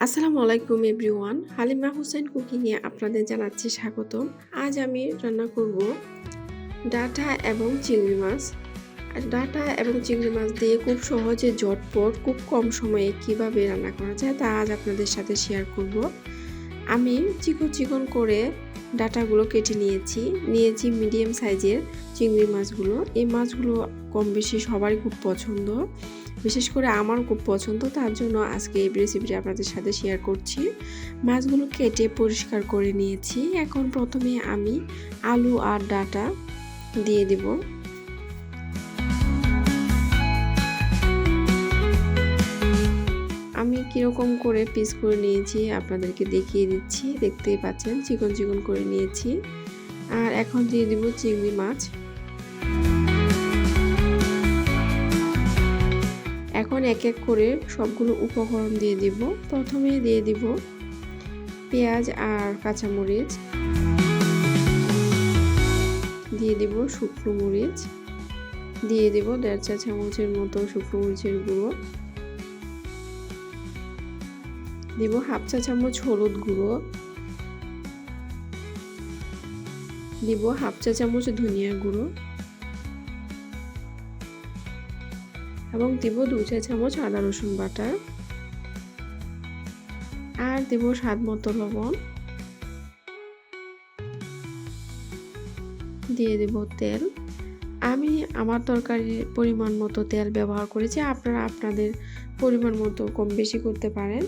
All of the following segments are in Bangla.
আসসালামু আলাইকুম এভরিওয়ান। হালিমা হোসেন কুকিংয়ে আপনাদের জানাচ্ছি স্বাগতম। আজ আমি রান্না করব ডাঁটা এবং চিংড়ি মাছ। ডাঁটা এবং চিংড়ি মাছ দিয়ে খুব সহজে ঝটপট খুব কম সময়ে কিভাবে রান্না করা যায় তা আজ আপনাদের সাথে শেয়ার করব। আমি চিকন চিকন করে ডাঁটাগুলো কেটে নিয়েছি মিডিয়াম সাইজের চিংড়ি মাছগুলো। এই মাছগুলো কম বেশি সবারই খুব পছন্দ, বিশেষ করে আমার খুব পছন্দ, তার জন্য আজকে এই রেসিপিটি আপনাদের সাথে শেয়ার করছি। মাছগুলো কেটে পরিষ্কার করে নিয়েছি। এখন প্রথমে আমি আলু আর ডাঁটা দিয়ে দেব। আমি কীরকম করে পিস করে নিয়েছি আপনাদেরকে দেখিয়ে দিচ্ছি, দেখতেই পাচ্ছেন চিকন চিকন করে নিয়েছি। আর এখন দিয়ে দেব চিংড়ি মাছ। এখন এক এক করে সবগুলো উপকরণ দিয়ে দিব। প্রথমে দিয়ে দিব পেঁয়াজ আর কাঁচামরিচ, দিয়ে দিব শুকনো মরিচ, দিয়ে দিব 1.5 চা চামচের মতো শুকনো মরিচের গুঁড়ো, দিব 1/2 চা চামচ হলুদ গুঁড়ো, দিব 1/2 চা চামচ ধনিয়া গুঁড়ো এবং দিব 2 চা চামচ আদা রসুন বাটা, আর দেব স্বাদ মতো লবণ, দিয়ে দেব তেল। আমি আমার তরকারির পরিমাণ মতো তেল ব্যবহার করেছি, আপনারা আপনাদের পরিমাণ মতো কম বেশি করতে পারেন।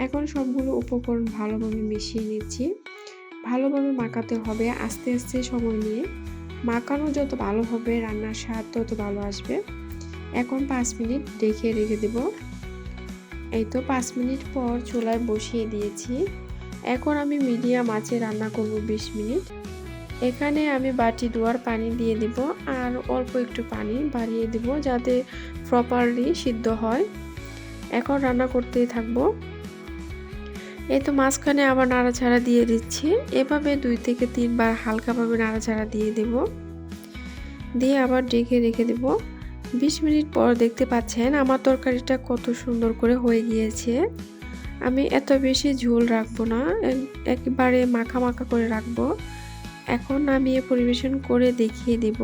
এখন সবগুলো উপকরণ ভালোভাবে মিশিয়ে নিচ্ছি। ভালোভাবে মাখাতে হবে আস্তে আস্তে সময় নিয়ে। মাখানো যত ভালো হবে রান্নার স্বাদ তত ভালো আসবে। এখন 5 মিনিট রেখে দেব। এই তো 5 মিনিট পর চুলায় বসিয়ে দিয়েছি। এখন আমি মিডিয়াম আঁচে রান্না করব 20 মিনিট। এখানে আমি বাটি ধোয়ার পানি দিয়ে দিব আর অল্প একটু পানি বাড়িয়ে দিব যাতে প্রপারলি সিদ্ধ হয়। এখন রান্না করতেই থাকবো। এই তো মাঝখানে আবার নাড়াচাড়া দিয়ে দিচ্ছি। এভাবে 2 থেকে 3 বার হালকাভাবে নাড়াচাড়া দিয়ে দেব, দিয়ে আবার রেখে দেব। 20 মিনিট পর দেখতে পাচ্ছেন আমার তরকারিটা কত সুন্দর করে হয়ে গিয়েছে। আমি এত বেশি ঝোল রাখবো না, একেবারে মাখা মাখা করে রাখবো। এখন নামিয়ে পরিবেশন করে দেখিয়ে দেব।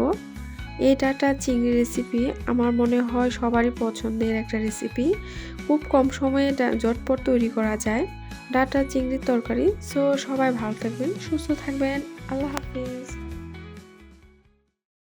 এই ডাঁটা চিংড়ি রেসিপি আমার মনে হয় সবারই পছন্দের একটা রেসিপি। খুব কম সময়ে ঝটপট তৈরি করা যায় ডাঁটা চিংড়ির তরকারি। সো সবাই ভালো থাকবেন, সুস্থ থাকবেন। আল্লাহ হাফিজ।